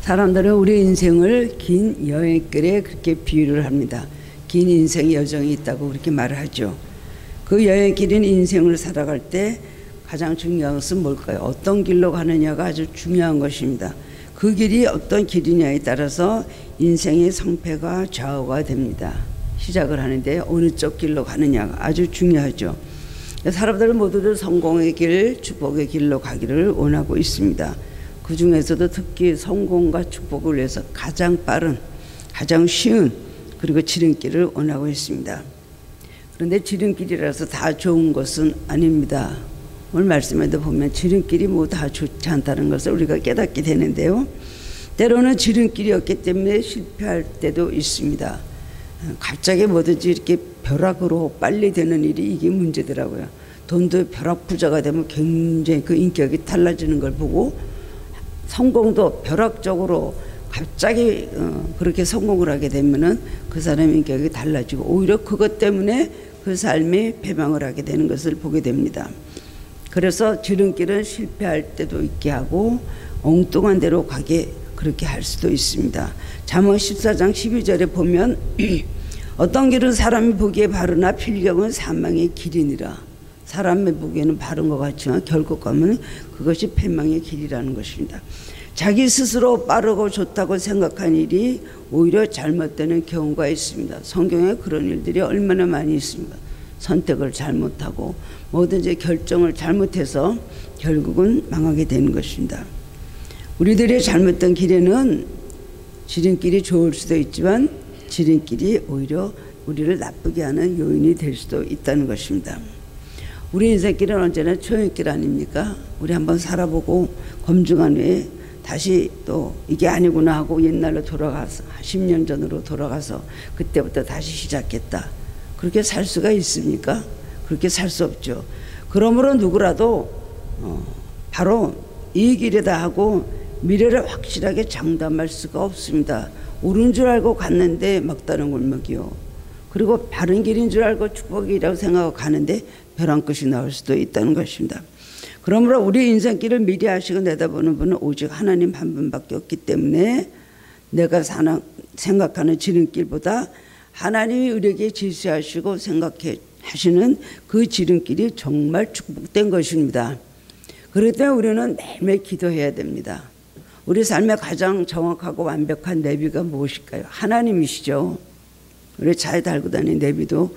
사람들은 우리 인생을 긴 여행길에 그렇게 비유를 합니다. 긴 인생 여정이 있다고 그렇게 말을 하죠. 그 여행길인 인생을 살아갈 때 가장 중요한 것은 뭘까요? 어떤 길로 가느냐가 아주 중요한 것입니다. 그 길이 어떤 길이냐에 따라서 인생의 성패가 좌우가 됩니다. 시작을 하는데 어느 쪽 길로 가느냐가 아주 중요하죠. 사람들은 모두들 성공의 길, 축복의 길로 가기를 원하고 있습니다. 그 중에서도 특히 성공과 축복을 위해서 가장 빠른, 가장 쉬운 그리고 지름길을 원하고 있습니다. 그런데 지름길이라서 다 좋은 것은 아닙니다. 오늘 말씀에도 보면 지름길이 뭐 다 좋지 않다는 것을 우리가 깨닫게 되는데요. 때로는 지름길이었기 때문에 실패할 때도 있습니다. 갑자기 뭐든지 이렇게 벼락으로 빨리 되는 일이 이게 문제더라고요. 돈도 벼락 부자가 되면 굉장히 그 인격이 달라지는 걸 보고 성공도 벼락적으로 갑자기 그렇게 성공을 하게 되면은 그 사람의 인격이 달라지고 오히려 그것 때문에 그 삶이 패망을 하게 되는 것을 보게 됩니다. 그래서 지름길은 실패할 때도 있게 하고 엉뚱한 데로 가게 그렇게 할 수도 있습니다. 잠언 14장 12절에 보면 어떤 길은 사람이 보기에 바르나 필경은 사망의 길이니라. 사람의 보기에는 바른 것 같지만 결국 가면 그것이 패망의 길이라는 것입니다. 자기 스스로 빠르고 좋다고 생각한 일이 오히려 잘못되는 경우가 있습니다. 성경에 그런 일들이 얼마나 많이 있습니다. 선택을 잘못하고 뭐든지 결정을 잘못해서 결국은 망하게 되는 것입니다. 우리들의 잘못된 길에는 지름길이 좋을 수도 있지만 지름길이 오히려 우리를 나쁘게 하는 요인이 될 수도 있다는 것입니다. 우리 인생길은 언제나 초행길 아닙니까? 우리 한번 살아보고 검증한 후에 다시 또 이게 아니구나 하고 옛날로 돌아가서 10년 전으로 돌아가서 그때부터 다시 시작했다. 그렇게 살 수가 있습니까? 그렇게 살 수 없죠. 그러므로 누구라도 바로 이 길이다 하고 미래를 확실하게 장담할 수가 없습니다. 옳은 줄 알고 갔는데 막다른 골목이요. 그리고 바른 길인 줄 알고 축복이라고 생각하고 가는데 벼랑 끝이 나올 수도 있다는 것입니다. 그러므로 우리 인생길을 미리 아시고 내다보는 분은 오직 하나님 한 분밖에 없기 때문에 내가 생각하는 지름길보다 하나님이 우리에게 지시하시고 생각해 하시는 그 지름길이 정말 축복된 것입니다. 그렇기 때문에 우리는 매일매일 기도해야 됩니다. 우리 삶의 가장 정확하고 완벽한 내비가 무엇일까요? 하나님이시죠. 우리 차에 달고 다니는 내비도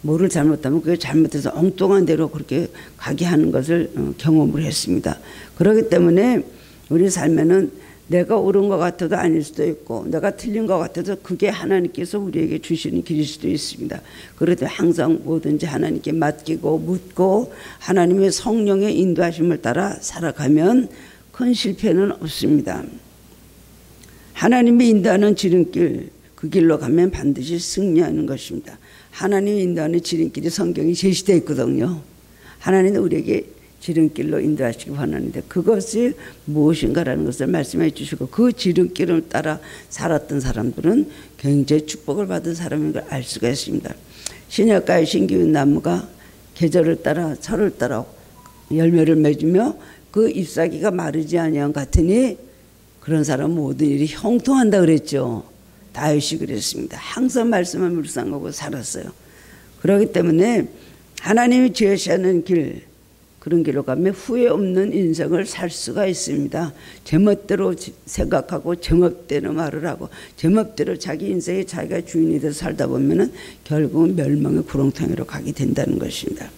뭐를 잘못하면 그게 잘못해서 엉뚱한 대로 그렇게 가게 하는 것을 경험을 했습니다. 그렇기 때문에 우리 삶에는 내가 옳은 것 같아도 아닐 수도 있고 내가 틀린 것 같아도 그게 하나님께서 우리에게 주시는 길일 수도 있습니다. 그래도 항상 뭐든지 하나님께 맡기고 묻고 하나님의 성령의 인도하심을 따라 살아가면 큰 실패는 없습니다. 하나님이 인도하는 지름길 그 길로 가면 반드시 승리하는 것입니다. 하나님이 인도하는 지름길이 성경이 제시되어 있거든요. 하나님은 우리에게 지름길로 인도하시기 원하는데 그것이 무엇인가라는 것을 말씀해 주시고 그 지름길을 따라 살았던 사람들은 굉장히 축복을 받은 사람인 걸 알 수가 있습니다. 신약가의 신기운 나무가 계절을 따라 철을 따라 열매를 맺으며 그 잎사귀가 마르지 아니한 같으니 그런 사람은 모든 일이 형통한다 그랬죠. 다윗이 그랬습니다. 항상 말씀을 묵상하고 살았어요. 그렇기 때문에 하나님이 제시하는 길 그런 길로 가면 후회 없는 인생을 살 수가 있습니다. 제멋대로 생각하고 제멋대로 말을 하고 제멋대로 자기 인생에 자기가 주인이 돼서 살다 보면은 결국은 멸망의 구렁텅이로 가게 된다는 것입니다.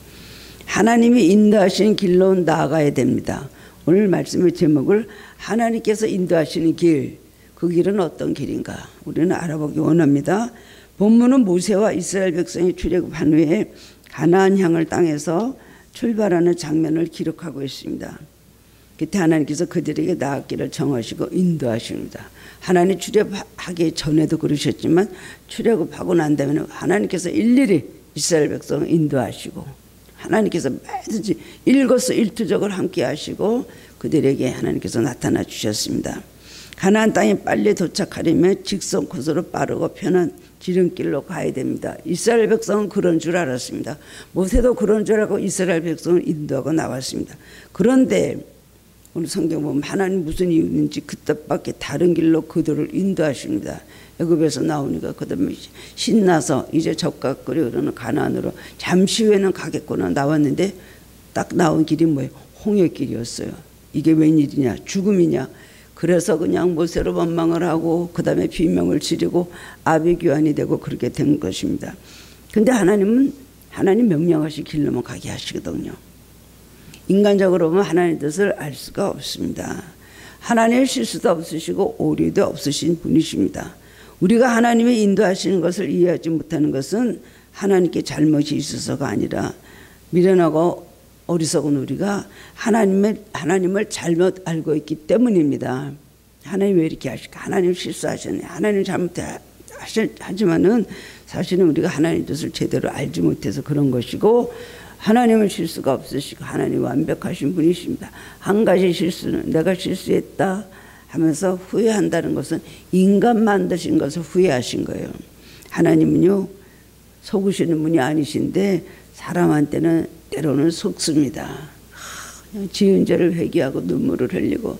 하나님이 인도하시는 길로 나아가야 됩니다. 오늘 말씀의 제목을 하나님께서 인도하시는 길, 그 길은 어떤 길인가 우리는 알아보기 원합니다. 본문은 모세와 이스라엘 백성이 출애굽한 후에 가나안 향을 땅에서 출발하는 장면을 기록하고 있습니다. 그때 하나님께서 그들에게 나갈 길을 정하시고 인도하십니다. 하나님 출애굽하기 전에도 그러셨지만 출애굽하고 난 다음에는 하나님께서 일일이 이스라엘 백성을 인도하시고 하나님께서 매든지 일거수일투족을 함께 하시고 그들에게 하나님께서 나타나 주셨습니다. 가나안 땅에 빨리 도착하려면 직선 코스로 빠르고 편한 지름길로 가야 됩니다. 이스라엘 백성은 그런 줄 알았습니다. 모세도 그런 줄 알고 이스라엘 백성을 인도하고 나왔습니다. 그런데 오늘 성경 보면 하나님 무슨 이유인지 그 뜻밖의 다른 길로 그들을 인도하십니다. 애굽에서 나오니까 그다음에 신나서 이제 젓가락거리 흐르는 가나안으로 잠시 후에는 가겠구나 나왔는데 딱 나온 길이 뭐예요? 홍해길이었어요. 이게 웬일이냐? 죽음이냐? 그래서 그냥 모세로 원망을 하고 그 다음에 비명을 지르고 아비규환이 되고 그렇게 된 것입니다. 근데 하나님 명령하신 길로만 가게 하시거든요. 인간적으로 보면 하나님의 뜻을 알 수가 없습니다. 하나님의 실수도 없으시고 오류도 없으신 분이십니다. 우리가 하나님의 인도하시는 것을 이해하지 못하는 것은 하나님께 잘못이 있어서가 아니라 미련하고 어리석은 우리가 하나님을 잘못 알고 있기 때문입니다. 하나님 왜 이렇게 하실까? 하나님 실수하셨네. 하나님 잘못하지만은 사실은 우리가 하나님의 뜻을 제대로 알지 못해서 그런 것이고 하나님은 실수가 없으시고 하나님 완벽하신 분이십니다. 한 가지 실수는 내가 실수했다 하면서 후회한다는 것은 인간 만드신 것을 후회하신 거예요. 하나님은요 속으시는 분이 아니신데 사람한테는 때로는 속습니다. 지은 죄를 회개하고 눈물을 흘리고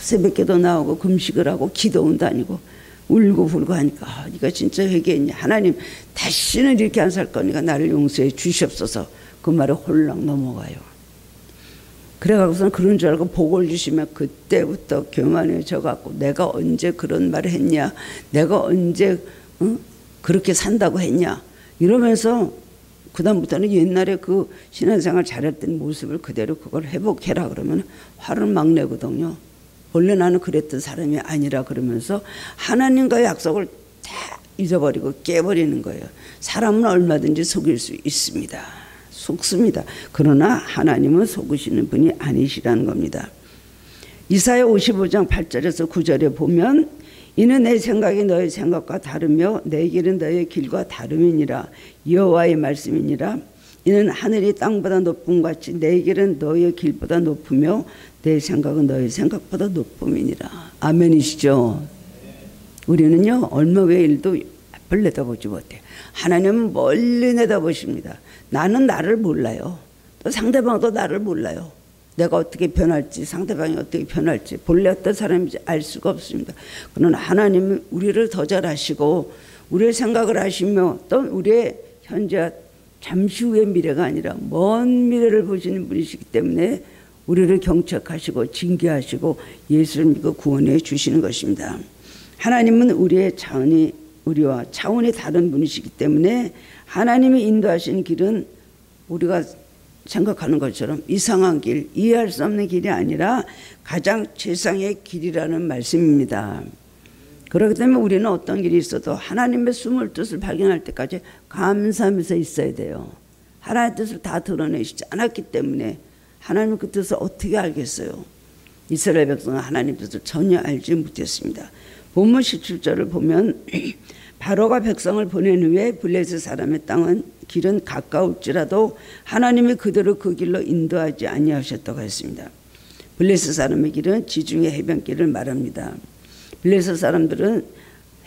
새벽기도 나오고 금식을 하고 기도원 다니고 울고 불고 하니까 네가 진짜 회개했냐? 하나님 다시는 이렇게 안 살 거니까 나를 용서해 주시옵소서. 그 말에 홀랑 넘어가요. 그래갖고서는 그런 줄 알고 복을 주시면 그때부터 교만해져 갖고 내가 언제 그런 말을 했냐? 내가 언제 그렇게 산다고 했냐? 이러면서 그 다음부터는 옛날에 그 신앙생활 잘했던 모습을 그대로 그걸 회복해라 그러면 화를 막 내거든요. 원래 나는 그랬던 사람이 아니라 그러면서 하나님과의 약속을 다 잊어버리고 깨버리는 거예요. 사람은 얼마든지 속일 수 있습니다. 속습니다. 그러나 하나님은 속으시는 분이 아니시라는 겁니다. 이사야 55장 8절에서 9절에 보면 이는 내 생각이 너의 생각과 다르며 내 길은 너의 길과 다름이니라. 여호와의 말씀이니라. 이는 하늘이 땅보다 높음 같이 내 길은 너의 길보다 높으며 내 생각은 너의 생각보다 높음이니라. 아멘이시죠? 우리는요 얼마 외의 일도 앞을 내다보지 못해요. 하나님은 멀리 내다보십니다. 나는 나를 몰라요. 또 상대방도 나를 몰라요. 내가 어떻게 변할지 상대방이 어떻게 변할지 본래 어떤 사람인지 알 수가 없습니다. 그러나 하나님은 우리를 더 잘 아시고 우리의 생각을 아시며 또 우리의 현재와 잠시 후의 미래가 아니라 먼 미래를 보시는 분이시기 때문에 우리를 경책하시고 징계하시고 예수를 믿고 구원해 주시는 것입니다. 하나님은 우리와 차원이 다른 분이시기 때문에 하나님이 인도하시는 길은 우리가 생각하는 것처럼 이상한 길, 이해할 수 없는 길이 아니라 가장 최상의 길이라는 말씀입니다. 그렇기 때문에 우리는 어떤 길이 있어도 하나님의 숨을 뜻을 발견할 때까지 감사하면서 있어야 돼요. 하나님의 뜻을 다 드러내시지 않았기 때문에 하나님 그 뜻을 어떻게 알겠어요? 이스라엘 백성은 하나님 뜻을 전혀 알지 못했습니다. 본문 17절을 보면 바로가 백성을 보낸 후에 블레셋 사람의 땅은 길은 가까울지라도 하나님이 그들을 그 길로 인도하지 아니하셨다고 했습니다. 블레셋 사람의 길은 지중해 해변길을 말합니다. 블레셋 사람들은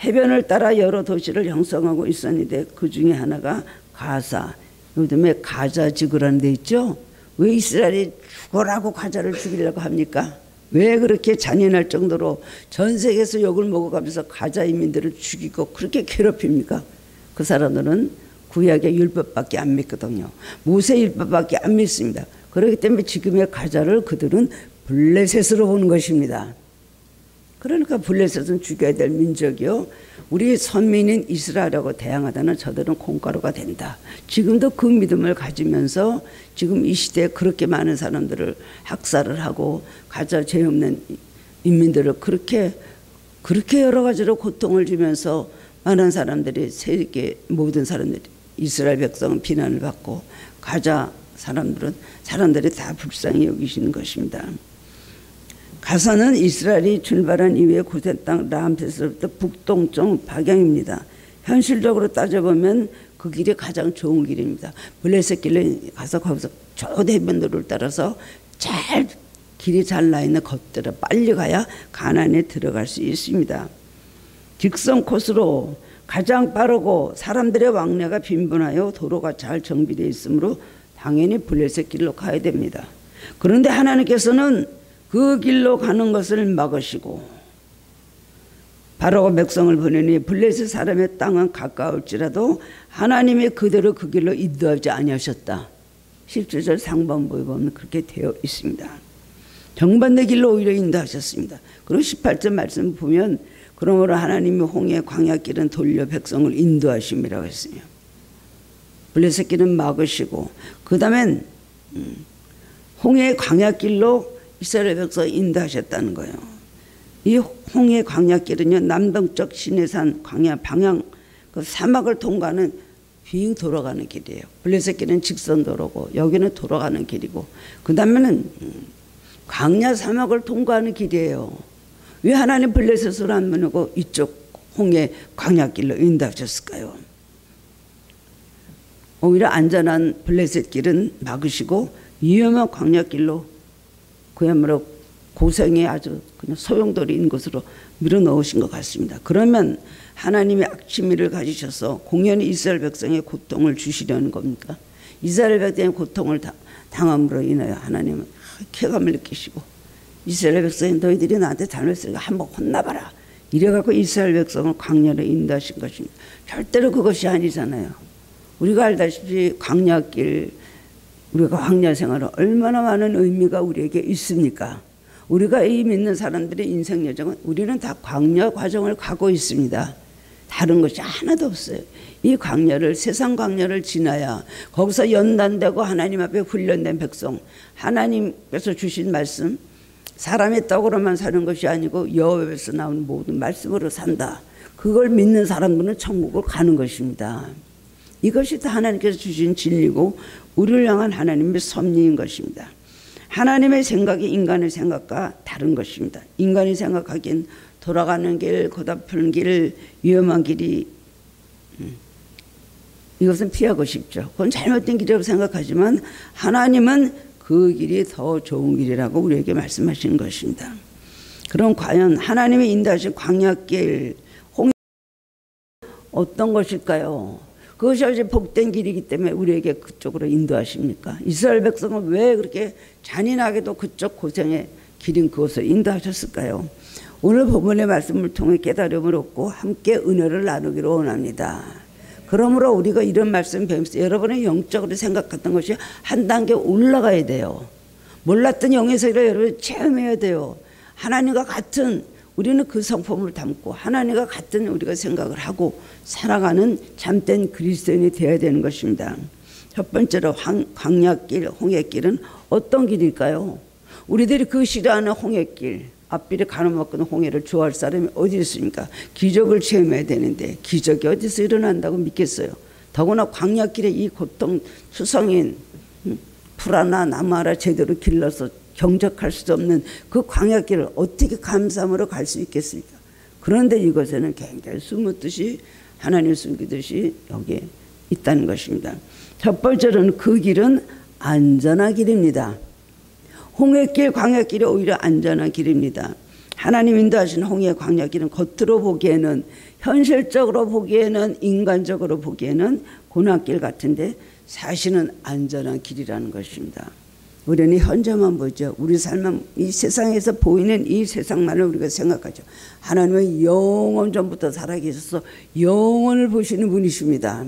해변을 따라 여러 도시를 형성하고 있었는데 그 중에 하나가 가사, 요즘에 가자 지구라는 데 있죠. 왜 이스라엘이 죽어라고 가자를 죽이려고 합니까? 왜 그렇게 잔인할 정도로 전 세계에서 욕을 먹어가면서 가자 인민들을 죽이고 그렇게 괴롭힙니까? 그 사람들은 구약의 율법밖에 안 믿거든요. 모세 율법밖에 안 믿습니다. 그렇기 때문에 지금의 가자를 그들은 블레셋으로 보는 것입니다. 그러니까 블레셋은 죽여야 될 민족이요, 우리 선민인 이스라엘하고 대항하다는 저들은 콩가루가 된다. 지금도 그 믿음을 가지면서 지금 이 시대에 그렇게 많은 사람들을 학살을 하고 가자 죄 없는 인민들을 그렇게 여러 가지로 고통을 주면서 많은 사람들이, 세계 모든 사람들이, 이스라엘 백성은 비난을 받고 가자 사람들이 다 불쌍히 여기시는 것입니다. 가사는 이스라엘이 출발한 이후에 고센 땅 람세스로부터 북동쪽 방향입니다. 현실적으로 따져보면 그 길이 가장 좋은 길입니다. 블레셋 길에 가서 거기서 저 해변도를 따라서 길이 잘 나 있는 곳대로 빨리 가야 가나안에 들어갈 수 있습니다. 직선 코스로 가장 빠르고 사람들의 왕래가 빈번하여 도로가 잘 정비되어 있으므로 당연히 블레셋 길로 가야 됩니다. 그런데 하나님께서는 그 길로 가는 것을 막으시고 바로가 백성을 보내니 블레셋 사람의 땅은 가까울지라도 하나님이 그대로 그 길로 인도하지 아니하셨다. 17절 상반부에 보면 그렇게 되어 있습니다. 정반대 길로 오히려 인도하셨습니다. 그리고 18절 말씀 보면 그러므로 하나님이 홍해 광야길은 돌려 백성을 인도하심이라고 했어요. 블레셋 길은 막으시고 그 다음엔 홍해 광야길로 이스라엘 백성을 인도하셨다는 거예요. 이 홍해 광야길은요, 남동쪽 시내산 광야 방향 그 사막을 통과하는 빙 돌아가는 길이에요. 블레셋 길은 직선도로고 여기는 돌아가는 길이고 그 다음에는 광야 사막을 통과하는 길이에요. 왜 하나님 블레셋으로 안 보내고 이쪽 홍해 광야길로 인도하셨을까요? 오히려 안전한 블레셋 길은 막으시고 위험한 광야길로 그야말로 고생에 아주 그냥 소용돌이인 것으로 밀어넣으신 것 같습니다. 그러면 하나님이 악취미를 가지셔서 공연히 이스라엘 백성의 고통을 주시려는 겁니까? 이스라엘 백성의 고통을 당함으로 인하여 하나님은 쾌감을 느끼시고 이스라엘 백성이 너희들이 나한테 잘못했으니까 한번 혼나봐라 이래갖고 이스라엘 백성을 광야로 인도하신 것입니다. 절대로 그것이 아니잖아요. 우리가 알다시피 광야길 우리가 광야 생활은 얼마나 많은 의미가 우리에게 있습니까? 우리가 이 믿는 사람들의 인생 여정은 우리는 다 광야 과정을 가고 있습니다. 다른 것이 하나도 없어요. 이 광야를 세상 광야를 지나야 거기서 연단되고 하나님 앞에 훈련된 백성 하나님께서 주신 말씀 사람의 떡으로만 사는 것이 아니고 여호와에서 나오는 모든 말씀으로 산다. 그걸 믿는 사람들은 천국을 가는 것입니다. 이것이 다 하나님께서 주신 진리고 우리를 향한 하나님의 섭리인 것입니다. 하나님의 생각이 인간의 생각과 다른 것입니다. 인간이 생각하기엔 돌아가는 길, 고달픈 길, 위험한 길이 이것은 피하고 싶죠. 그건 잘못된 길이라고 생각하지만 하나님은 그 길이 더 좋은 길이라고 우리에게 말씀하시는 것입니다. 그럼 과연 하나님이 인도하신 광야길 홍해 어떤 것일까요? 그것이 아주 복된 길이기 때문에 우리에게 그쪽으로 인도하십니까? 이스라엘 백성은 왜 그렇게 잔인하게도 그쪽 고생의 길인 그것을 인도하셨을까요? 오늘 본문의 말씀을 통해 깨달음을 얻고 함께 은혜를 나누기를 원합니다. 그러므로 우리가 이런 말씀 배우면서 여러분의 영적으로 생각했던 것이 한 단계 올라가야 돼요. 몰랐던 영의 세계를 여러분 체험해야 돼요. 하나님과 같은 우리는 그 성품을 담고 하나님과 같은 우리가 생각을 하고 살아가는 참된 그리스도인이 되어야 되는 것입니다. 첫 번째로 광야길, 홍해길은 어떤 길일까요? 우리들이 그 싫어하는 홍해길, 앞길에 가로막는 홍해를 좋아할 사람이 어디 있습니까? 기적을 체험해야 되는데 기적이 어디서 일어난다고 믿겠어요? 더구나 광야길에 이 고통 수성인 풀 하나 나무 하나 제대로 길러서 경적할 수 없는 그 광야길을 어떻게 감사함으로 갈 수 있겠습니까? 그런데 이것에는 굉장히 숨었듯이 하나님 숨기듯이 여기에 있다는 것입니다. 첫 번째로는 그 길은 안전한 길입니다. 홍해길, 광야길이 오히려 안전한 길입니다. 하나님 인도하신 홍해 광야길은 겉으로 보기에는 현실적으로 보기에는 인간적으로 보기에는 고난길 같은데 사실은 안전한 길이라는 것입니다. 우리는 현재만 보죠. 우리 삶은 이 세상에서 보이는 이 세상만을 우리가 생각하죠. 하나님은 영원 전부터 살아계셔서 영원을 보시는 분이십니다.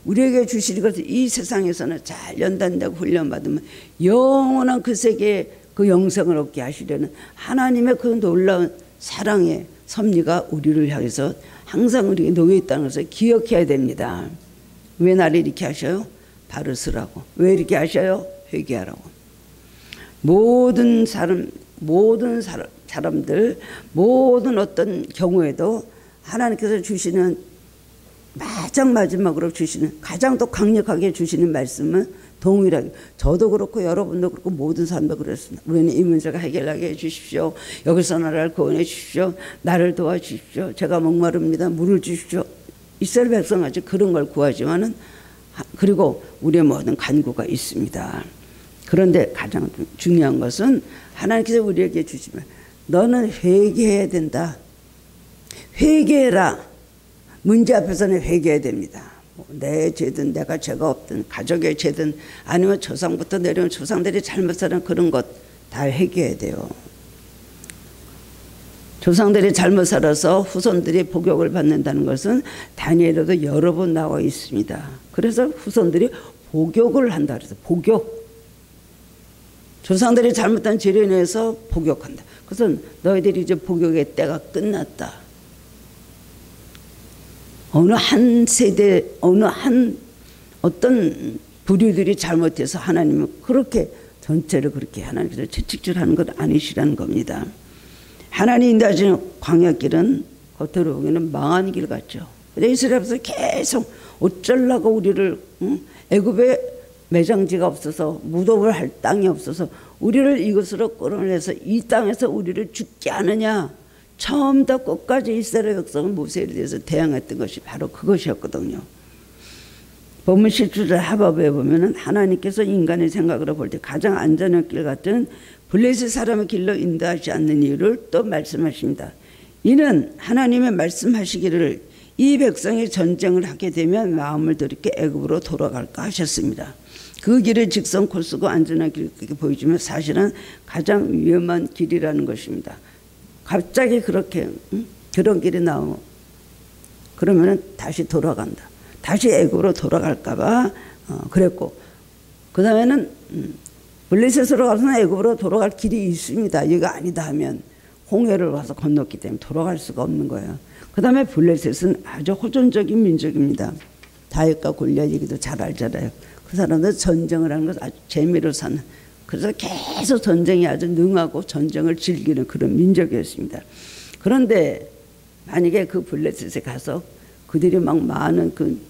우리에게 주실 것을 이 세상에서는 잘 연단되고 훈련받으면 영원한 그 세계에 그 영생을 얻게 하시려는 하나님의 그 놀라운 사랑의 섭리가 우리를 향해서 항상 우리에게 놓여 있다는 것을 기억해야 됩니다. 왜 나를 이렇게 하셔요? 바로 서라고. 왜 이렇게 하셔요? 회개하라고. 모든 사람들, 모든 어떤 경우에도 하나님께서 주시는 마지막으로 주시는 가장 더 강력하게 주시는 말씀은 동일하게 저도 그렇고 여러분도 그렇고 모든 사람도 그렇습니다. 우리는 이 문제가 해결하게 해주십시오. 여기서 나라를 구원해 주십시오. 나를 도와주십시오. 제가 목마릅니다. 물을 주십시오. 이스라엘 백성 아주 그런 걸 구하지만은 그리고 우리의 모든 간구가 있습니다. 그런데 가장 중요한 것은 하나님께서 우리에게 주시면 너는 회개해야 된다. 회개해라. 문제 앞에서는 회개해야 됩니다. 내 죄든 내가 죄가 없든 가족의 죄든 아니면 조상부터 내려온 조상들이 잘못 사는 그런 것 다 회개해야 돼요. 조상들이 잘못 살아서 후손들이 복역을 받는다는 것은 다니엘에도 여러 번 나와 있습니다. 그래서 후손들이 복역을 한다 그래서 복역. 조상들이 잘못한 죄로 인해서 복역한다. 그래서 너희들이 이제 복역의 때가 끝났다. 어느 한 세대, 어느 한 어떤 부류들이 잘못해서 하나님은 그렇게 전체를 그렇게 하나님께서 채찍질하는 것 아니시라는 겁니다. 하나님 인도하시는 광야길은 겉으로 보기에는 망한 길 같죠. 근데 이스라엘에서 계속 어쩌려고 우리를 애굽에 매장지가 없어서 무덤을 할 땅이 없어서 우리를 이곳으로 끌어내서 이 땅에서 우리를 죽게 하느냐. 처음부터 끝까지 이스라엘 백성은 모세에 대해서 대항했던 것이 바로 그것이었거든요. 본문 17절 하박국에 보면은 하나님께서 인간의 생각으로 볼 때 가장 안전한 길 같은 블레셋 사람의 길로 인도하지 않는 이유를 또 말씀하십니다. 이는 하나님의 말씀하시기를 이 백성이 전쟁을 하게 되면 마음을 돌이켜 애굽으로 돌아갈까 하셨습니다. 그 길을 직선 코스고 안전한 길을 보여주면 사실은 가장 위험한 길이라는 것입니다. 갑자기 그렇게 그런 길이 나오면 그러면은 다시 돌아간다. 다시 애굽으로 돌아갈까봐 그랬고, 그 다음에는 블레셋으로 가서는 애굽으로 돌아갈 길이 있습니다. 여기가 아니다 하면 홍해를 와서 건넜기 때문에 돌아갈 수가 없는 거예요. 그 다음에 블레셋은 아주 호전적인 민족입니다. 다윗과 골리앗 얘기도 잘 알잖아요. 그 사람들 전쟁을 하는 것을 아주 재미로 사는, 그래서 계속 전쟁에 아주 능하고 전쟁을 즐기는 그런 민족이었습니다. 그런데 만약에 그 블레셋에 가서 그들이 막 많은 그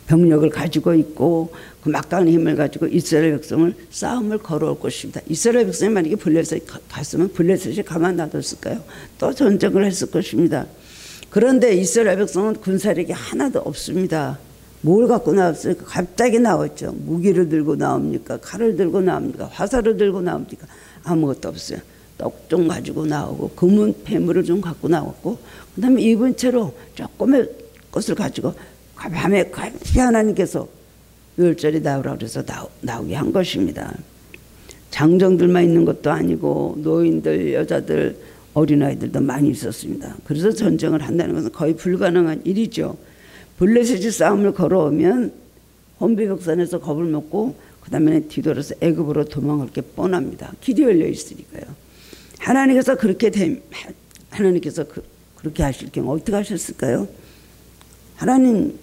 병력을 가지고 있고 그 막강한 힘을 가지고 이스라엘 백성을 싸움을 걸어올 것입니다. 이스라엘 백성이 만약에 블레셋에 갔으면 블레셋이 가만 놔뒀을까요? 또 전쟁을 했을 것입니다. 그런데 이스라엘 백성은 군사력이 하나도 없습니다. 뭘 갖고 나왔을까? 갑자기 나왔죠. 무기를 들고 나옵니까? 칼을 들고 나옵니까? 화살을 들고 나옵니까? 아무것도 없어요. 떡 좀 가지고 나오고 금은 폐물을 좀 갖고 나왔고, 그 다음에 입은 채로 조금의 것을 가지고 밤에 하나님께서 유월절이 나오라고 해서 나오게 한 것입니다. 장정들만 있는 것도 아니고 노인들, 여자들, 어린아이들도 많이 있었습니다. 그래서 전쟁을 한다는 것은 거의 불가능한 일이죠. 블레셋이 싸움을 걸어오면 혼비백산에서 겁을 먹고 그 다음에 뒤돌아서 애굽으로 도망갈 게 뻔합니다. 길이 열려 있으니까요. 하나님께서 그렇게 하실 경우 어떻게 하셨을까요? 하나님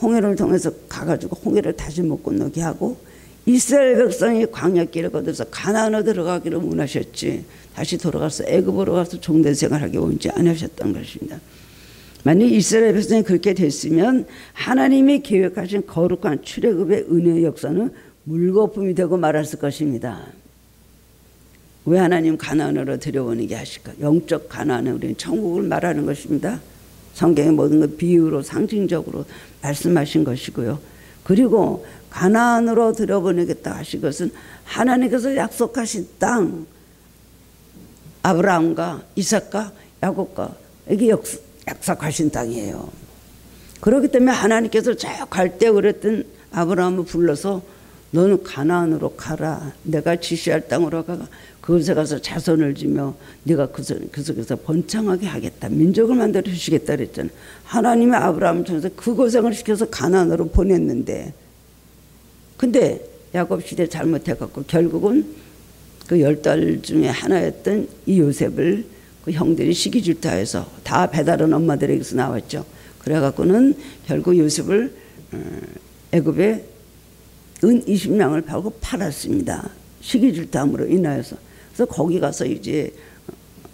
홍해를 통해서 가가지고 홍해를 다시 못 건너게 하고 이스라엘 백성이 광야길을 거쳐서 가나안으로 들어가기를 원하셨지 다시 돌아가서 애굽으로 가서 종된 생활하기 원치 않으셨던 것입니다. 만약 이스라엘 백성이 그렇게 됐으면 하나님이 계획하신 거룩한 출애굽의 은혜의 역사는 물거품이 되고 말았을 것입니다. 왜 하나님 가나안으로 들여보내게 하실까? 영적 가나안에 우리는 천국을 말하는 것입니다. 성경의 모든 것 비유로 상징적으로 말씀하신 것이고요. 그리고 가나안으로 들여보내겠다 하신 것은 하나님께서 약속하신 땅, 아브라함과 이삭과 야곱과 이게 약속하신 땅이에요. 그렇기 때문에 하나님께서 저 갈대 그랬던 아브라함을 불러서 너는 가나안으로 가라. 내가 지시할 땅으로 가가 그곳에 가서 자손을 지며 네가 그 속에서 번창하게 하겠다. 민족을 만들어 주시겠다 그랬잖아요. 하나님의 아브라함을 통해서 그 고생을 시켜서 가나안으로 보냈는데, 근데 야곱 시대 잘못해갖고 결국은 그 10딸 중에 하나였던 이 요셉을 그 형들이 시기질투해서 다 배다른 엄마들에게서 나왔죠. 그래갖고는 결국 요셉을 애굽에 은 20냥을 팔고 팔았습니다. 시기질투함으로 인하여서. 그래서 거기 가서 이제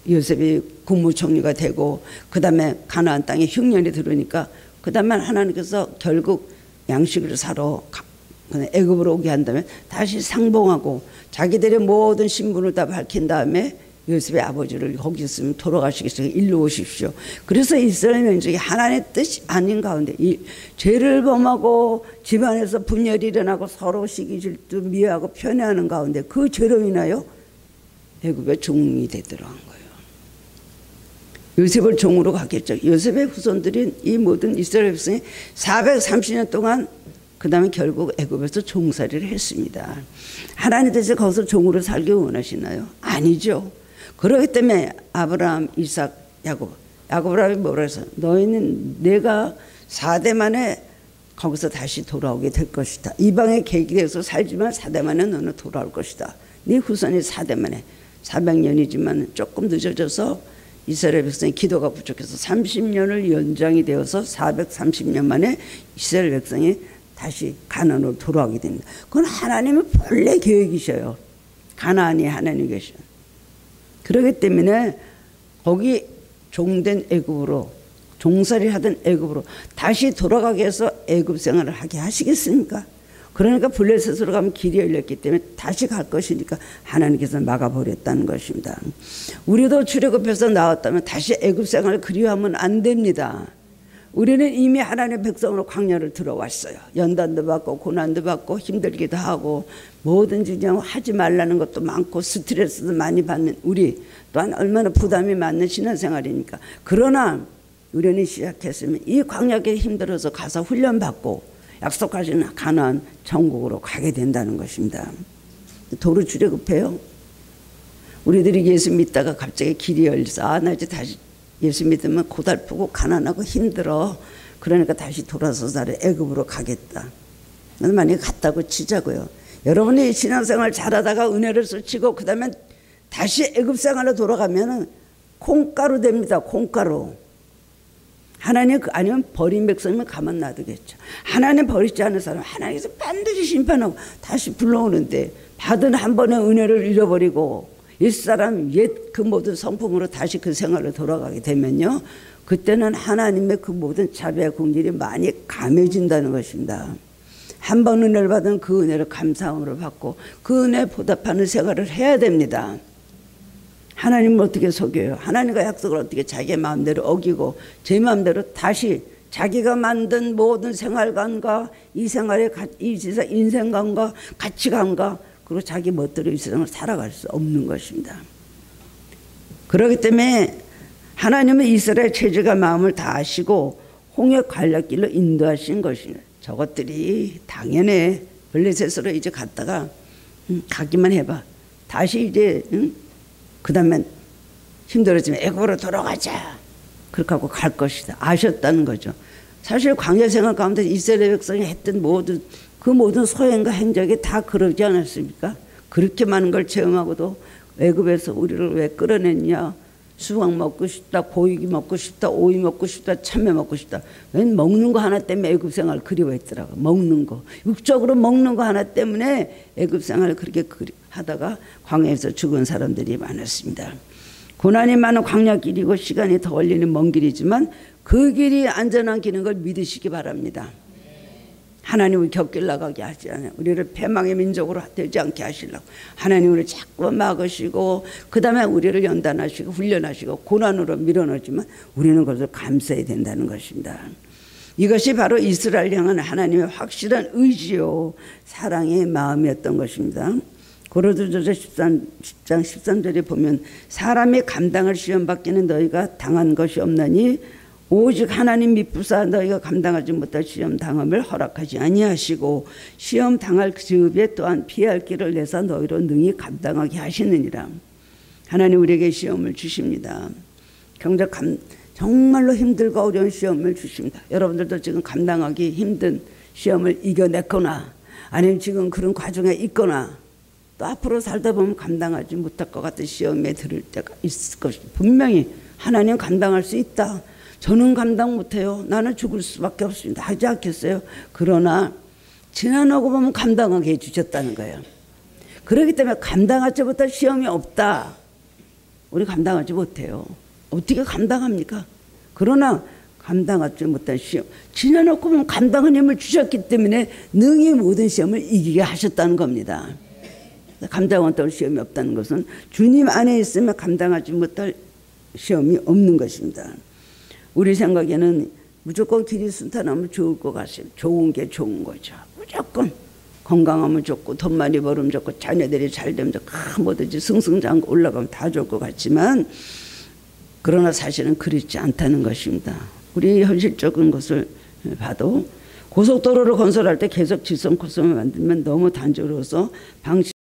요셉이 국무총리가 되고 그 다음에 가나안 땅에 흉년이 들어오니까 그 다음에 하나님께서 결국 양식을 사러 애굽으로 오게 한 다음에 다시 상봉하고 자기들의 모든 신분을 다 밝힌 다음에 요셉의 아버지를 거기 있으면 돌아가시겠어요. 일로 오십시오. 그래서 이스라엘 민족이 하나님의 뜻이 아닌 가운데 이 죄를 범하고 집안에서 분열이 일어나고 서로 시기질투 미워하고 편애하는 가운데 그 죄로 인하여 애굽의 종이 되도록 한 거예요. 요셉을 종으로 가겠죠. 요셉의 후손들인 이 모든 이스라엘 백성이 430년 동안 그 다음에 결국 애굽에서 종살이를 했습니다. 하나님께서 거기서 종으로 살기 원하시나요? 아니죠. 그렇기 때문에 아브라함, 이삭, 야곱, 아브라함이 뭐라 해서 너희는 내가 4대 만에 거기서 다시 돌아오게 될 것이다. 이방의 계기에서 살지만 4대 만에 너는 돌아올 것이다. 네 후손이 4대 만에 400년이지만 조금 늦어져서 이스라엘 백성의 기도가 부족해서 30년을 연장이 되어서 430년 만에 이스라엘 백성이 다시 가나안으로 돌아오게 됩니다. 그건 하나님의 본래 계획이셔요. 가나안이 하나님 계셔요. 그렇기 때문에 거기 종된 애굽으로 종살이 하던 애굽으로 다시 돌아가게 해서 애굽 생활을 하게 하시겠습니까? 그러니까 블레셋으로 가면 길이 열렸기 때문에 다시 갈 것이니까 하나님께서 막아버렸다는 것입니다. 우리도 출애굽해서 나왔다면 다시 애굽 생활을 그리워하면 안 됩니다. 우리는 이미 하나님의 백성으로 광야를 들어왔어요. 연단도 받고 고난도 받고 힘들기도 하고 뭐든지 그냥 하지 말라는 것도 많고 스트레스도 많이 받는 우리 또한 얼마나 부담이 많은 신앙생활이니까. 그러나 우리는 시작했으면 이 광야에 힘들어서 가서 훈련받고 약속하신 가나안 천국으로 가게 된다는 것입니다. 도로 출애굽해요. 우리들이 예수 믿다가 갑자기 길이 열려서 나 이제 다시 예수 믿으면 고달프고 가난하고 힘들어. 그러니까 다시 돌아서서 애굽으로 가겠다. 만약에 갔다고 치자고요. 여러분이 신앙생활 잘하다가 은혜를 쏟치고 그 다음에 다시 애굽 생활로 돌아가면 콩가루 됩니다. 콩가루. 하나님 아니면 버린 백성이면 가만 놔두겠죠. 하나님 버리지 않은 사람 하나님께서 반드시 심판하고 다시 불러오는데 받은 한 번의 은혜를 잃어버리고 옛사람 옛 그 모든 성품으로 다시 그 생활로 돌아가게 되면요, 그때는 하나님의 그 모든 자비와 긍휼이 많이 감해진다는 것입니다. 한 번 은혜를 받은 그 은혜를 감사함으로 받고 그 은혜에 보답하는 생활을 해야 됩니다. 하나님을 어떻게 속여요? 하나님과 약속을 어떻게 자기의 마음대로 어기고 제 마음대로 다시 자기가 만든 모든 생활관과 이 생활의 이 인생관과 가치관과 그리고 자기 멋대로 이 세상을 살아갈 수 없는 것입니다. 그렇기 때문에 하나님은 이스라엘 체질과 마음을 다 아시고 홍해 관략길로 인도하신 것입니다. 저것들이 당연히 블레셋으로 이제 갔다가 가기만 해봐. 다시 이제 그 다음에 힘들어지면 애굽으로 돌아가자. 그렇게 하고 갈 것이다. 아셨다는 거죠. 사실 광야 생활 가운데 이스라엘 백성이 했던 모든 그 모든 소행과 행적이 다 그러지 않았습니까? 그렇게 많은 걸 체험하고도 애굽에서 우리를 왜 끌어냈냐? 수박 먹고 싶다, 고기 먹고 싶다, 오이 먹고 싶다, 참외 먹고 싶다. 웬 먹는 거 하나 때문에 애굽 생활 그리워했더라고. 먹는 거, 육적으로 먹는 거 하나 때문에 애굽 생활을 그렇게 하다가 광야에서 죽은 사람들이 많았습니다. 고난이 많은 광야길이고 시간이 더 걸리는 먼 길이지만 그 길이 안전한 길인 걸 믿으시기 바랍니다. 하나님을 곁길 나가게 하지 않아요. 우리를 패망의 민족으로 되지 않게 하시려고 하나님을 자꾸 막으시고 그 다음에 우리를 연단하시고 훈련하시고 고난으로 밀어넣지만 우리는 그것을 감사해야 된다는 것입니다. 이것이 바로 이스라엘 향한 하나님의 확실한 의지요 사랑의 마음이었던 것입니다. 고린도전서 10장 13절에 보면 사람이 감당할 시험받기는 너희가 당한 것이 없나니 오직 하나님 미쁘사 너희가 감당하지 못할 시험 당함을 허락하지 아니하시고 시험 당할 즈음에 또한 피할 길을 내사 너희로 능히 감당하게 하시느니라. 하나님 우리에게 시험을 주십니다. 정말로 힘들고 어려운 시험을 주십니다. 여러분들도 지금 감당하기 힘든 시험을 이겨냈거나 아니면 지금 그런 과정에 있거나 또 앞으로 살다 보면 감당하지 못할 것 같은 시험에 들을 때가 있을 것입니다. 분명히 하나님 감당할 수 있다. 저는 감당 못해요. 나는 죽을 수밖에 없습니다. 하지 않겠어요? 그러나 지나가고 보면 감당하게 해주셨다는 거예요. 그렇기 때문에 감당하지 못할 시험이 없다. 우리 감당하지 못해요. 어떻게 감당합니까? 그러나 감당하지 못한 시험 지나놓고 보면 감당한 힘을 주셨기 때문에 능히 모든 시험을 이기게 하셨다는 겁니다. 감당 못할 시험이 없다는 것은 주님 안에 있으면 감당하지 못할 시험이 없는 것입니다. 우리 생각에는 무조건 길이 순탄하면 좋을 것 같습니다. 좋은 게 좋은 거죠. 무조건 건강하면 좋고 돈 많이 벌으면 좋고 자녀들이 잘 되면 좋고 뭐든지 승승장구 올라가면 다 좋을 것 같지만 그러나 사실은 그렇지 않다는 것입니다. 우리 현실적인 것을 봐도 고속도로를 건설할 때 계속 지선 코스를 만들면 너무 단조로워서 방식이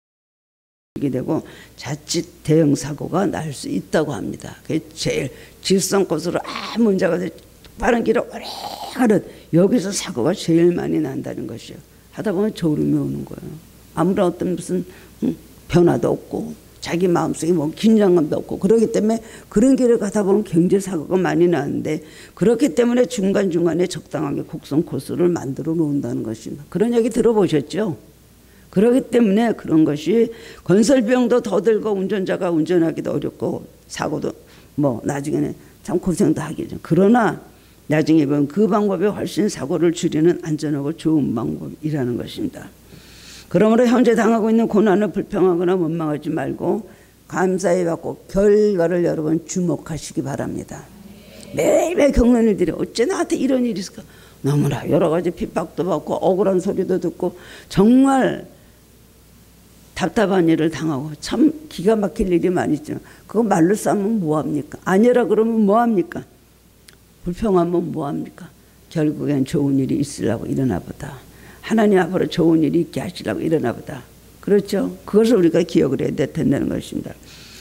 줄게 되고 자칫 대형 사고가 날 수 있다고 합니다. 그게 제일 직선코스로 문제가 돼 빠른 길을 오래 가는 여기서 사고가 제일 많이 난다는 것이요. 하다 보면 졸음이 오는 거예요. 아무런 어떤 무슨 변화도 없고 자기 마음속에 뭐 긴장감도 없고 그러기 때문에 그런 길을 가다 보면 경제 사고가 많이 나는데 그렇기 때문에 중간중간에 적당하게 곡선 코스를 만들어 놓는다는 것입니다. 그런 얘기 들어보셨죠? 그렇기 때문에 그런 것이 건설 비용도 더 들고 운전자가 운전하기도 어렵고 사고도 뭐 나중에는 참 고생도 하겠죠. 그러나 나중에 보면 그 방법이 훨씬 사고를 줄이는 안전하고 좋은 방법이라는 것입니다. 그러므로 현재 당하고 있는 고난을 불평하거나 원망하지 말고 감사히 받고 결과를 여러분 주목하시기 바랍니다. 매일매일 겪는 일들이 어째 나한테 이런 일이 있을까? 너무나 여러 가지 핍박도 받고 억울한 소리도 듣고 정말 답답한 일을 당하고 참 기가 막힐 일이 많이 있죠. 그거 말로 싸면 뭐합니까? 아니라 그러면 뭐합니까? 불평하면 뭐합니까? 결국엔 좋은 일이 있으려고 일어나 보다. 하나님 앞으로 좋은 일이 있게 하시려고 일어나 보다. 그렇죠? 그것을 우리가 기억을 해야 된다는 것입니다.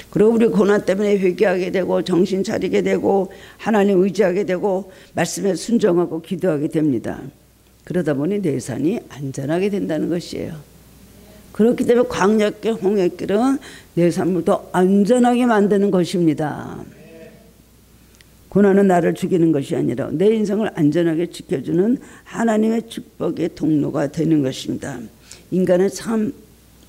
그리고 우리 고난 때문에 회개하게 되고 정신 차리게 되고 하나님 의지하게 되고 말씀에 순종하고 기도하게 됩니다. 그러다 보니 내 산이 안전하게 된다는 것이에요. 그렇기 때문에 광야길 홍해길은 내 삶을 더 안전하게 만드는 것입니다. 고난은 나를 죽이는 것이 아니라 내 인생을 안전하게 지켜주는 하나님의 축복의 통로가 되는 것입니다. 인간은 참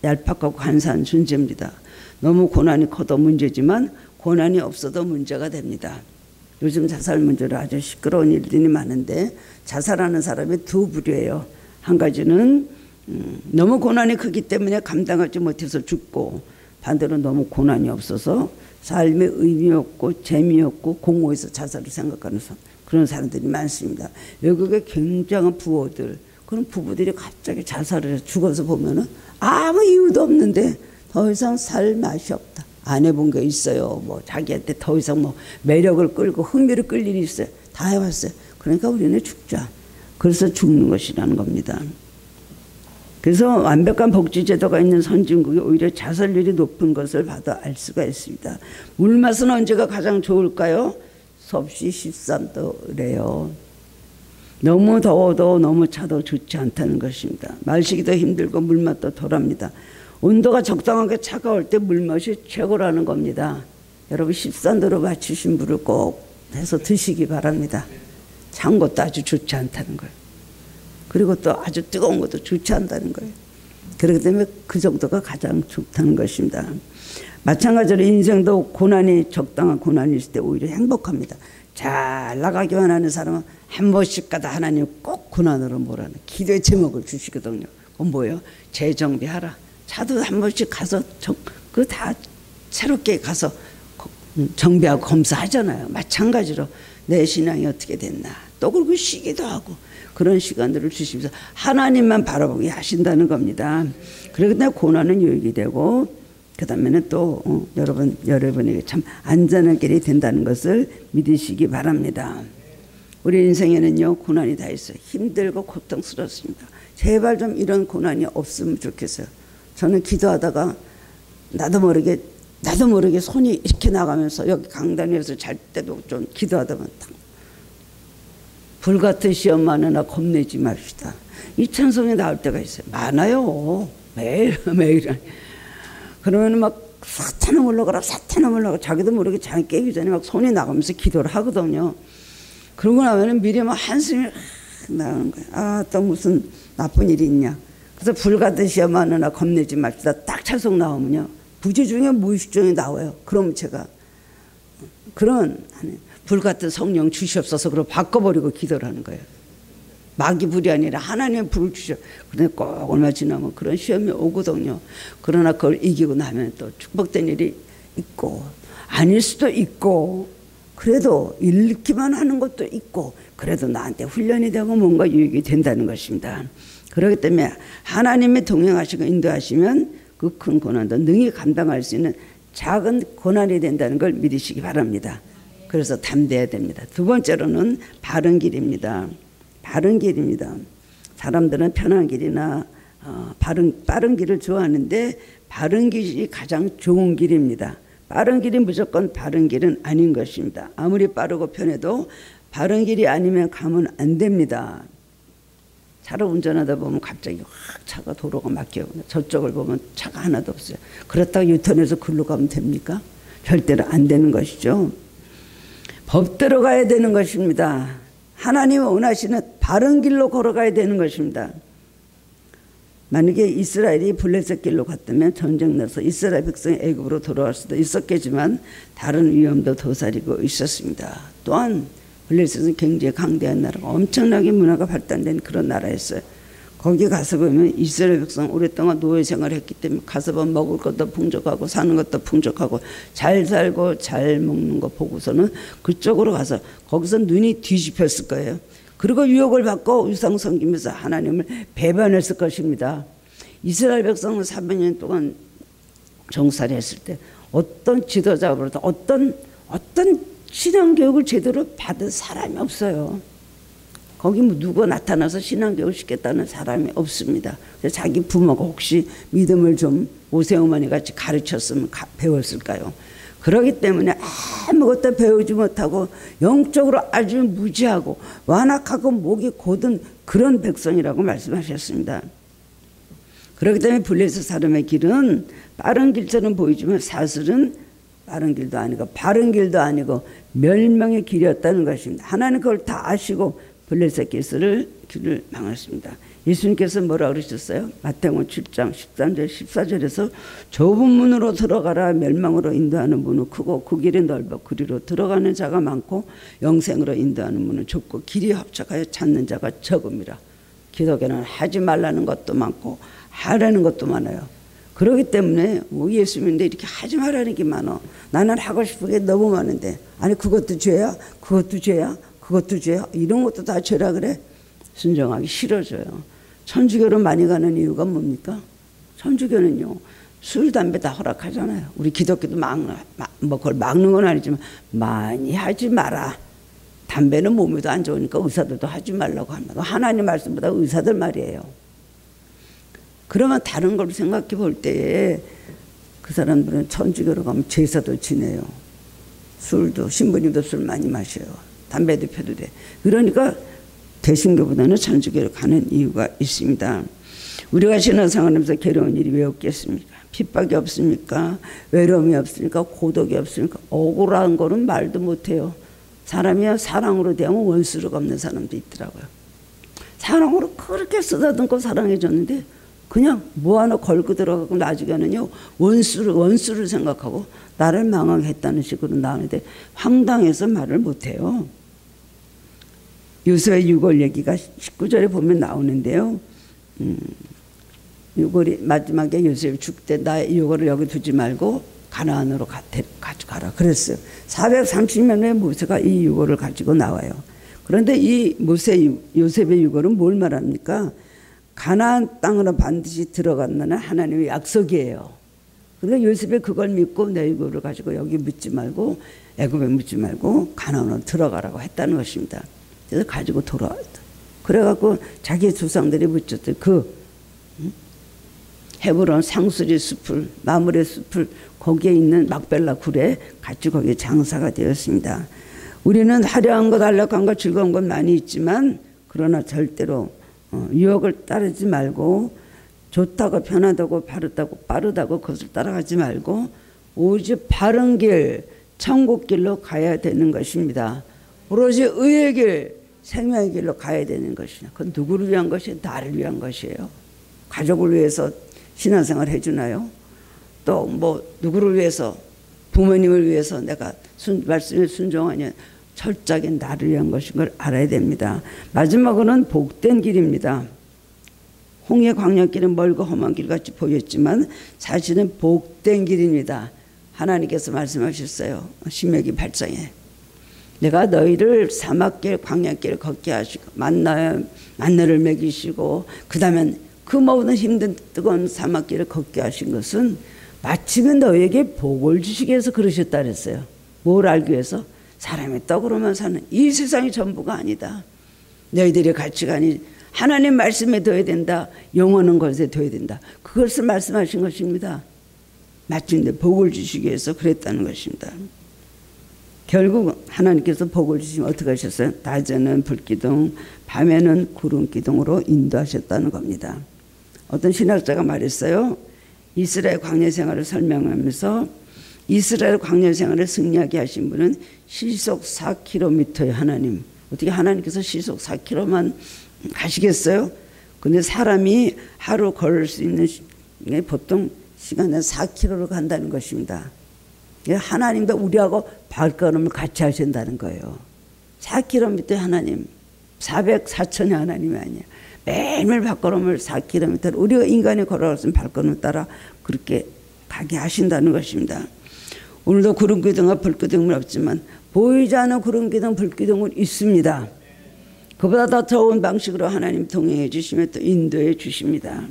얄팍하고 간사한 존재입니다. 너무 고난이 커도 문제지만 고난이 없어도 문제가 됩니다. 요즘 자살 문제로 아주 시끄러운 일들이 많은데 자살하는 사람이 두 부류예요. 한 가지는 너무 고난이 크기 때문에 감당하지 못해서 죽고 반대로 너무 고난이 없어서 삶의 의미 없고 재미없고 공허해서 자살을 생각하는 그런 사람들이 많습니다. 외국의 굉장한 부호들 그런 부부들이 갑자기 자살을 해서 죽어서 보면은 아무 이유도 없는데 더 이상 살 맛이 없다. 안 해본 게 있어요. 뭐 자기한테 더 이상 뭐 매력을 끌고 흥미를 끌 일이 있어요. 다 해봤어요. 그러니까 우리는 죽자. 그래서 죽는 것이라는 겁니다. 그래서 완벽한 복지제도가 있는 선진국이 오히려 자살률이 높은 것을 봐도 알 수가 있습니다. 물맛은 언제가 가장 좋을까요? 섭씨 13도래요. 너무 더워도 너무 차도 좋지 않다는 것입니다. 마시기도 힘들고 물맛도 덜합니다. 온도가 적당하게 차가울 때 물맛이 최고라는 겁니다. 여러분 13도로 맞추신 물을 꼭 해서 드시기 바랍니다. 찬 것도 아주 좋지 않다는 거예요. 그리고 또 아주 뜨거운 것도 좋지 않다는 거예요. 그렇기 때문에 그 정도가 가장 좋다는 것입니다. 마찬가지로 인생도 고난이 적당한 고난이 있을 때 오히려 행복합니다. 잘 나가기만 하는 사람은 한 번씩 가다 하나님 꼭 고난으로 몰아넣는 기도의 제목을 주시거든요. 그건 뭐예요? 재정비하라. 차도 한 번씩 가서 그 다 새롭게 가서 정비하고 검사하잖아요. 마찬가지로 내 신앙이 어떻게 됐나. 또 그리고 쉬기도 하고 그런 시간들을 주시면서 하나님만 바라보게 하신다는 겁니다. 그렇기 때문에 고난은 유익이 되고 그 다음에는 또 여러분에게 참 안전한 길이 된다는 것을 믿으시기 바랍니다. 우리 인생에는요 고난이 다 있어요. 힘들고 고통스럽습니다. 제발 좀 이런 고난이 없으면 좋겠어요. 저는 기도하다가 나도 모르게 손이 이렇게 나가면서 여기 강단 위에서 잘 때도 좀 기도하다 보면 불같은 시험 많으나 겁내지 맙시다. 이 찬송이 나올 때가 있어요. 많아요. 매일. 그러면 막 사탄아 물러가라 사탄아 물러가라 자기도 모르게 잠이 깨기 전에 막 손이 나가면서 기도를 하거든요. 그러고 나면 미리 막 한숨이 나오는 거예요. 아, 또 무슨 나쁜 일이 있냐. 그래서 불같은 시험 많으나 겁내지 맙시다. 딱 찬송 나오면요. 부지 중에 무의식중에 나와요. 그럼 제가 그런 불같은 성령 주시옵소서 그러고 바꿔버리고 기도를 하는 거예요. 마귀 불이 아니라 하나님의 불을 주셔. 그런데 꼭 얼마 지나면 그런 시험이 오거든요. 그러나 그걸 이기고 나면 또 축복된 일이 있고 아닐 수도 있고 그래도 잃기만 하는 것도 있고 그래도 나한테 훈련이 되고 뭔가 유익이 된다는 것입니다. 그렇기 때문에 하나님이 동행하시고 인도하시면 그 큰 고난도 능히 감당할 수 있는 작은 고난이 된다는 걸 믿으시기 바랍니다. 그래서 담대해야 됩니다. 두 번째로는 바른 길입니다. 바른 길입니다. 사람들은 편한 길이나 빠른 길을 좋아하는데 바른 길이 가장 좋은 길입니다. 빠른 길이 무조건 바른 길은 아닌 것입니다. 아무리 빠르고 편해도 바른 길이 아니면 가면 안 됩니다. 차를 운전하다 보면 갑자기 확 차가 도로가 막혀요. 저쪽을 보면 차가 하나도 없어요. 그렇다고 유턴해서 글로 가면 됩니까? 절대로 안 되는 것이죠. 법대로 가야 되는 것입니다. 하나님이 원하시는 바른 길로 걸어가야 되는 것입니다. 만약에 이스라엘이 블레셋 길로 갔다면 전쟁 나서 이스라엘 백성이 애굽으로 돌아갈 수도 있었겠지만 다른 위험도 도사리고 있었습니다. 또한 블레셋은 굉장히 강대한 나라가 엄청나게 문화가 발달된 그런 나라였어요. 거기 가서 보면 이스라엘 백성 오랫동안 노예 생활을 했기 때문에 가서 보면 먹을 것도 풍족하고 사는 것도 풍족하고 잘 살고 잘 먹는 거 보고서는 그쪽으로 가서 거기서 눈이 뒤집혔을 거예요. 그리고 유혹을 받고 우상 섬기면서 하나님을 배반했을 것입니다. 이스라엘 백성은 400년 동안 정살이 했을 때 어떤 지도자로부터 어떤 신앙교육을 제대로 받은 사람이 없어요. 거기 뭐 누가 나타나서 신앙교육을 시켰다는 사람이 없습니다. 그래서 자기 부모가 혹시 믿음을 좀 오세어머니 같이 가르쳤으면 배웠을까요? 그렇기 때문에 아무것도 배우지 못하고 영적으로 아주 무지하고 완악하고 목이 곧은 그런 백성이라고 말씀하셨습니다. 그렇기 때문에 블레셋 사람의 길은 빠른 길처럼 보이지만 사실은 빠른 길도 아니고 바른 길도 아니고 멸망의 길이었다는 것입니다. 하나님 그걸 다 아시고 블레셋 길을 망했습니다. 예수님께서 뭐라 그러셨어요? 마태복음 7장 13절 14절에서 좁은 문으로 들어가라. 멸망으로 인도하는 문은 크고 그 길이 넓어 그리로 들어가는 자가 많고 영생으로 인도하는 문은 좁고 길이 협착하여 찾는 자가 적음이라. 기독교는 하지 말라는 것도 많고 하라는 것도 많아요. 그렇기 때문에 예수님인데 이렇게 하지 말라는 게 많아. 나는 하고 싶은 게 너무 많은데 아니 그것도 죄야? 그것도 죄야? 그것도 죄야? 이런 것도 다 죄라 그래? 순종하기 싫어져요. 천주교로 많이 가는 이유가 뭡니까? 천주교는요 술, 담배 다 허락하잖아요. 우리 기독교도 그걸 막는 건 아니지만 많이 하지 마라. 담배는 몸에도 안 좋으니까 의사들도 하지 말라고 합니다. 하나님 말씀보다 의사들 말이에요. 그러면 다른 걸 생각해 볼 때에 그 사람들은 천주교로 가면 제사도 지내요. 술도 신부님도 술 많이 마셔요. 담배도 펴도 돼. 그러니까 개신교보다는 천주교로 가는 이유가 있습니다. 우리가 신앙생활하면서 괴로운 일이 왜 없겠습니까? 핍박이 없습니까? 외로움이 없습니까? 고독이 없습니까? 억울한 거는 말도 못해요. 사람이 사랑으로 대하면 원수를 갚는 사람도 있더라고요. 사랑으로 그렇게 쓰다듬고 사랑해줬는데 그냥 뭐 하나 걸고 들어가고 나중에는요 원수를 생각하고 나를 망하게 했다는 식으로 나오는데 황당해서 말을 못해요. 요셉의 유골 얘기가 19절에 보면 나오는데요. 유골이 마지막에 요셉이 죽을 때 나의 유골을 여기 두지 말고 가나안으로 가져가라 그랬어요. 430년 후에 모세가 이 유골을 가지고 나와요. 그런데 이 요셉의 유골은 뭘 말합니까? 가나안 땅으로 반드시 들어간다는 하나님의 약속이에요. 그러니까 요셉이 그걸 믿고 내 유골을 가지고 여기 묻지 말고 애굽에 묻지 말고 가나안으로 들어가라고 했다는 것입니다. 그래서 가지고 돌아왔다. 그래갖고 자기 조상들이 묻혔던 그 헤브론 상수리 숲을 마므레 숲을 거기에 있는 막벨라 굴에 같이 거기에 장사가 되었습니다. 우리는 화려한 것 안락한 것 즐거운 것 많이 있지만 그러나 절대로 유혹을 따르지 말고 좋다고 편하다고 빠르다고 그것을 따라가지 말고 오직 바른 길 천국 길로 가야 되는 것입니다. 오로지 의의 길 생명의 길로 가야 되는 것이냐. 그건 누구를 위한 것이에요? 나를 위한 것이에요. 가족을 위해서 신앙생활 해주나요? 또 뭐 누구를 위해서 부모님을 위해서 내가 말씀에 순종하냐. 철저하게 나를 위한 것인 걸 알아야 됩니다. 마지막으로는 복된 길입니다. 홍해 광야길은 멀고 험한 길같이 보였지만 사실은 복된 길입니다. 하나님께서 말씀하셨어요. 신명기 8장에 내가 너희를 사막길 광야길을 걷게 하시고 만나를 먹이시고 그 다음에 그 모든 힘든 뜨거운 사막길을 걷게 하신 것은 마침은 너희에게 복을 주시기 위해서 그러셨다 그랬어요. 뭘 알기 위해서? 사람의 떡으로만 사는 이 세상이 전부가 아니다. 너희들의 가치관이 하나님 말씀에 둬야 된다. 영원한 것에 둬야 된다. 그것을 말씀하신 것입니다. 맞춘데 복을 주시기 위해서 그랬다는 것입니다. 결국 하나님께서 복을 주시면 어떻게 하셨어요? 낮에는 불기둥, 밤에는 구름기둥으로 인도하셨다는 겁니다. 어떤 신학자가 말했어요. 이스라엘 광야 생활을 설명하면서 이스라엘 광야 생활을 승리하게 하신 분은 시속 4km의 하나님. 어떻게 하나님께서 시속 4km만 가시겠어요? 근데 사람이 하루 걸을 수 있는 보통 시간에 4km를 간다는 것입니다. 하나님도 우리하고 발걸음을 같이 하신다는 거예요. 4km의 하나님, 400,000의 하나님이 아니야. 매일매일 발걸음을 4km, 우리가 인간이 걸어갈 발걸음을 따라 그렇게 가게 하신다는 것입니다. 오늘도 구름기둥과 불기둥은 없지만 보이지 않는 구름기둥, 불기둥은 있습니다. 그보다 더 좋은 방식으로 하나님 동행해 주시면 또 인도해 주십니다.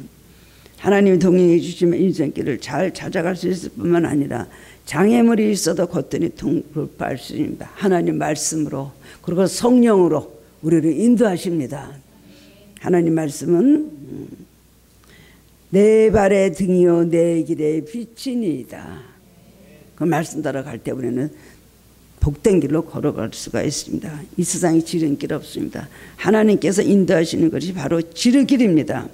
하나님 동행해 주시면 인생길을 잘 찾아갈 수 있을 뿐만 아니라 장애물이 있어도 거뜬히 돌파할 수 있습니다. 하나님 말씀으로 그리고 성령으로 우리를 인도하십니다. 하나님 말씀은 내 발의 등이요 내 길의 빛이니이다. 그 말씀 따라 갈 때 우리는 복된 길로 걸어갈 수가 있습니다. 이 세상에 지름길 없습니다. 하나님께서 인도하시는 것이 바로 지름길입니다.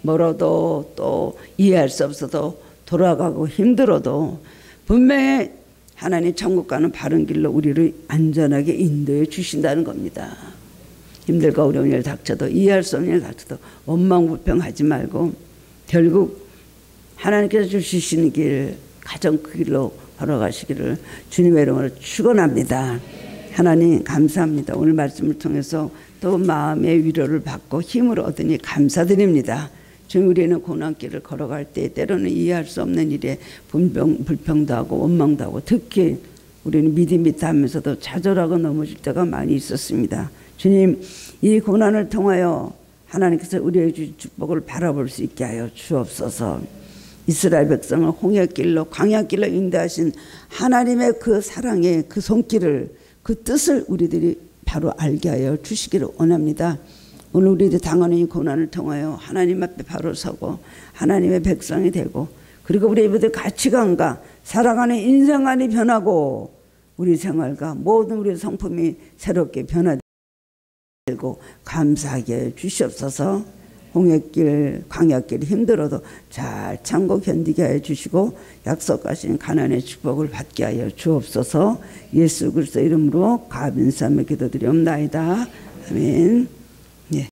멀어도 또 이해할 수 없어도 돌아가고 힘들어도 분명히 하나님 천국 가는 바른 길로 우리를 안전하게 인도해 주신다는 겁니다. 힘들고 어려운 일 닥쳐도 이해할 수 없는 일 닥쳐도 원망불평하지 말고 결국 하나님께서 주시는 길 가장 그 길로 걸어가시기를 주님의 이름으로 축원합니다. 하나님 감사합니다. 오늘 말씀을 통해서 또 마음의 위로를 받고 힘을 얻으니 감사드립니다. 주님 우리는 고난길을 걸어갈 때 때로는 이해할 수 없는 일에 불평도 하고 원망도 하고 특히 우리는 믿음이 닿으면서도 좌절하고 넘어질 때가 많이 있었습니다. 주님 이 고난을 통하여 하나님께서 우리의 주신 축복을 바라볼 수 있게 하여 주옵소서. 이스라엘 백성을 홍해길로 광야길로 인도하신 하나님의 그 사랑의 그 손길을 그 뜻을 우리들이 바로 알게 하여 주시기를 원합니다. 오늘 우리들이 당하는 이 고난을 통하여 하나님 앞에 바로 서고 하나님의 백성이 되고 그리고 우리 이들의 가치관과 살아가는 인생관이 변하고 우리 생활과 모든 우리의 성품이 새롭게 변화되고 감사하게 주시옵소서. 홍해길 광야길 힘들어도 잘 참고 견디게 하여 주시고 약속하신 가나안의 축복을 받게 하여 주옵소서. 예수 그리스도 이름으로 감사하며 기도드리옵나이다. 아멘.